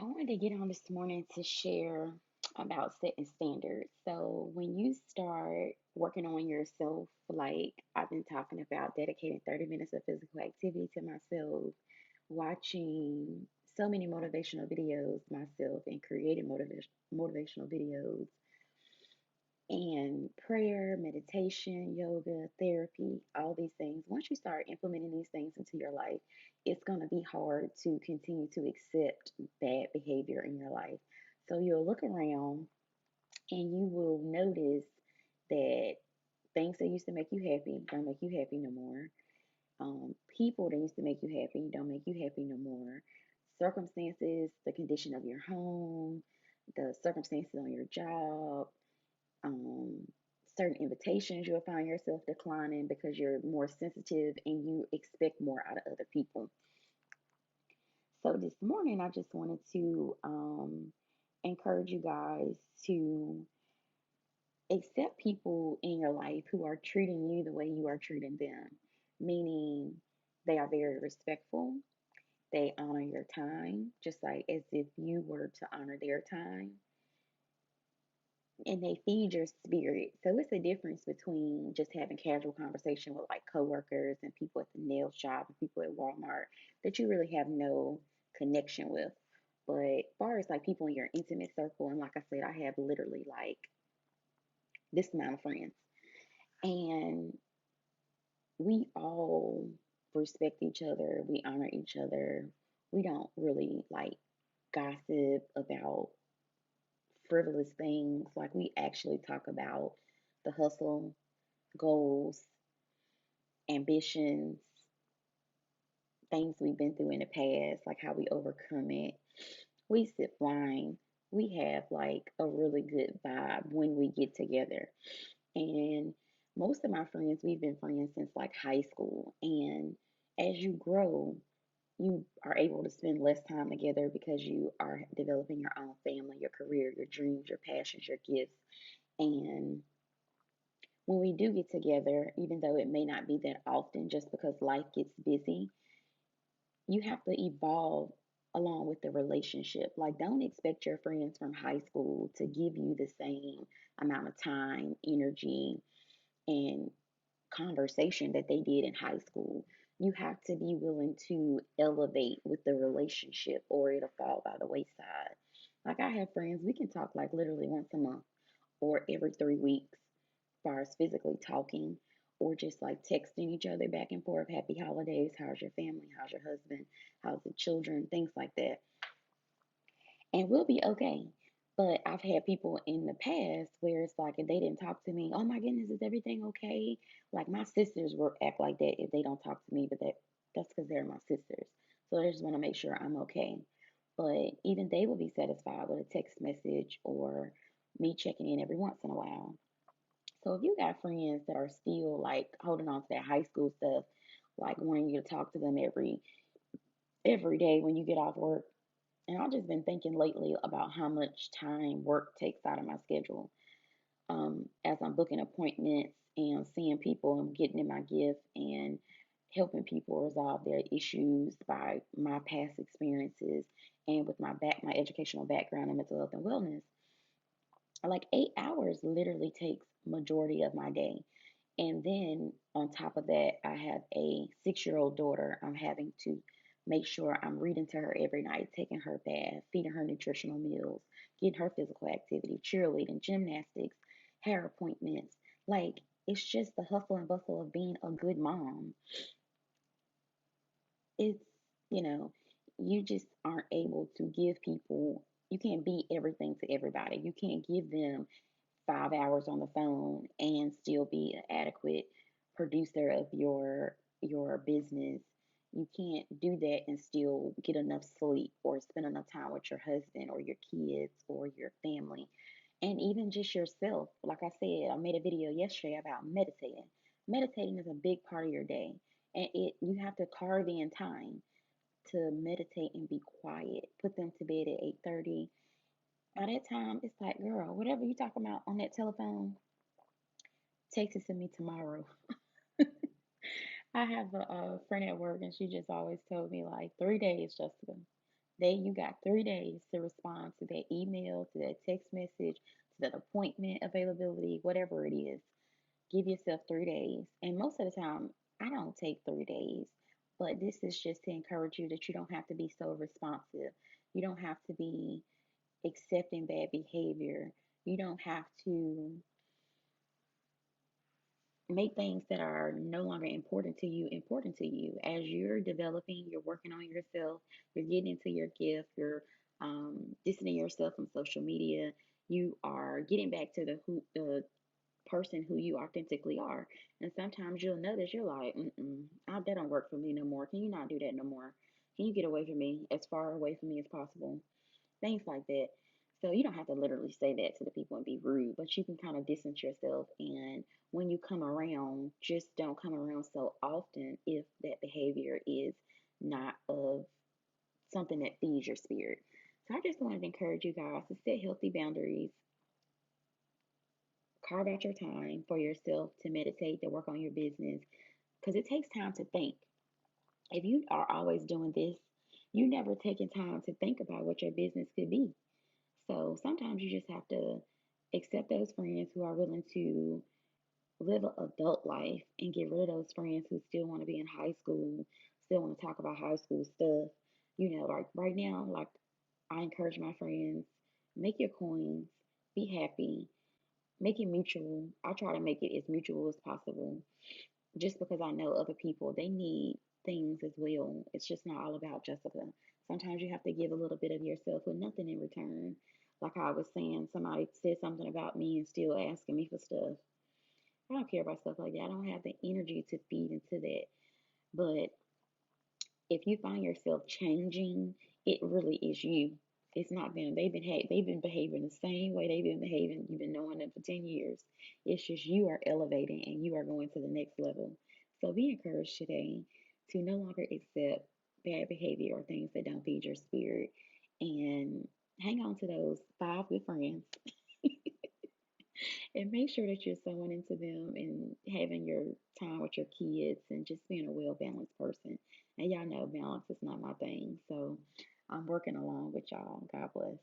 I wanted to get on this morning to share about setting standards. So, when you start working on yourself, like I've been talking about, dedicating 30 minutes of physical activity to myself, watching so many motivational videos myself, and creating motivational videos, and prayer, meditation, yoga, therapy, all these things. Once you start implementing these things into your life, it's going to be hard to continue to accept bad behavior in your life. So you'll look around and you will notice that things that used to make you happy don't make you happy no more. People that used to make you happy don't make you happy no more. Circumstances, the condition of your home, the circumstances on your job, um, certain invitations you'll find yourself declining because you're more sensitive and you expect more out of other people. So this morning, I just wanted to encourage you guys to accept people in your life who are treating you the way you are treating them, meaning they are very respectful. They honor your time, just like as if you were to honor their time, and they feed your spirit. So it's a difference between just having casual conversation with like coworkers and people at the nail shop and people at Walmart that you really have no connection with. But as far as like people in your intimate circle, and like I said, I have literally like this amount of friends, and we all respect each other, we honor each other. We don't really like gossip about frivolous things. Like we actually talk about the hustle, goals, ambitions, things we've been through in the past, like how we overcome it. We sip wine. We have like a really good vibe when we get together. And most of my friends, we've been friends since like high school. And as you grow, you are able to spend less time together because you are developing your own family, your career, your dreams, your passions, your gifts. And when we do get together, even though it may not be that often just because life gets busy, you have to evolve along with the relationship. Like, don't expect your friends from high school to give you the same amount of time, energy, and conversation that they did in high school. You have to be willing to elevate with the relationship or it'll fall by the wayside. Like, I have friends, we can talk like literally once a month or every 3 weeks, as far as physically talking, or just like texting each other back and forth, happy holidays, how's your family, how's your husband, how's the children, things like that. And we'll be okay. But I've had people in the past where it's like if they didn't talk to me, oh my goodness, is everything okay? Like my sisters will act like that if they don't talk to me, but that's because they're my sisters. So they just want to make sure I'm okay. But even they will be satisfied with a text message or me checking in every once in a while. So if you got friends that are still like holding on to that high school stuff, like wanting you to talk to them every day when you get off work, and I've just been thinking lately about how much time work takes out of my schedule. As I'm booking appointments and seeing people and getting in my gift and helping people resolve their issues by my past experiences and with my educational background in mental health and wellness. Like 8 hours literally takes majority of my day. And then on top of that, I have a 6 year old daughter. I'm having to make sure I'm reading to her every night, taking her bath, feeding her nutritional meals, getting her physical activity, cheerleading, gymnastics, hair appointments. Like, it's just the hustle and bustle of being a good mom. It's, you know, you just aren't able to give people, you can't be everything to everybody. You can't give them 5 hours on the phone and still be an adequate producer of your business. You can't do that and still get enough sleep or spend enough time with your husband or your kids or your family. And even just yourself. Like I said, I made a video yesterday about meditating. Meditating is a big part of your day. And it you have to carve in time to meditate and be quiet. Put them to bed at 8:30. By that time, it's like, girl, whatever you talking about on that telephone, text it to me tomorrow. I have a friend at work, and she just always told me like 3 days, Jessica. You got 3 days to respond to that email, to that text message, to that appointment availability, whatever it is. Give yourself 3 days. And most of the time, I don't take 3 days, but this is just to encourage you that you don't have to be so responsive. You don't have to be accepting bad behavior. You don't have to make things that are no longer important to you. As you're developing, you're working on yourself, you're getting into your gift, you're distancing yourself from social media. You are getting back to the person who you authentically are. And sometimes you'll notice you're like, that don't work for me no more. Can you not do that no more? Can you get away from me, as far away from me as possible? Things like that. So you don't have to literally say that to the people and be rude, but you can kind of distance yourself. And when you come around, just don't come around so often if that behavior is not of something that feeds your spirit. So I just wanted to encourage you guys to set healthy boundaries, carve out your time for yourself to meditate, to work on your business, because it takes time to think. If you are always doing this, you never taking time to think about what your business could be. So sometimes you just have to accept those friends who are willing to live an adult life and get rid of those friends who still want to be in high school, still want to talk about high school stuff. Like right now, like I encourage my friends, make your coins, be happy, make it mutual. I try to make it as mutual as possible just because I know other people, they need things as well. It's just not all about Jessica. Sometimes you have to give a little bit of yourself with nothing in return. Like I was saying, somebody said something about me and still asking me for stuff. I don't care about stuff like that. I don't have the energy to feed into that. But if you find yourself changing, it really is you. It's not them. They've been behaving the same way they've been behaving. You've been knowing them for 10 years. It's just you are elevating and you are going to the next level. So be encouraged today to no longer accept bad behavior or things that don't feed your spirit, and hang on to those 5 good friends and make sure that you're sewing into them and having your time with your kids and just being a well balanced person. And y'all know balance is not my thing. So I'm working along with y'all. God bless.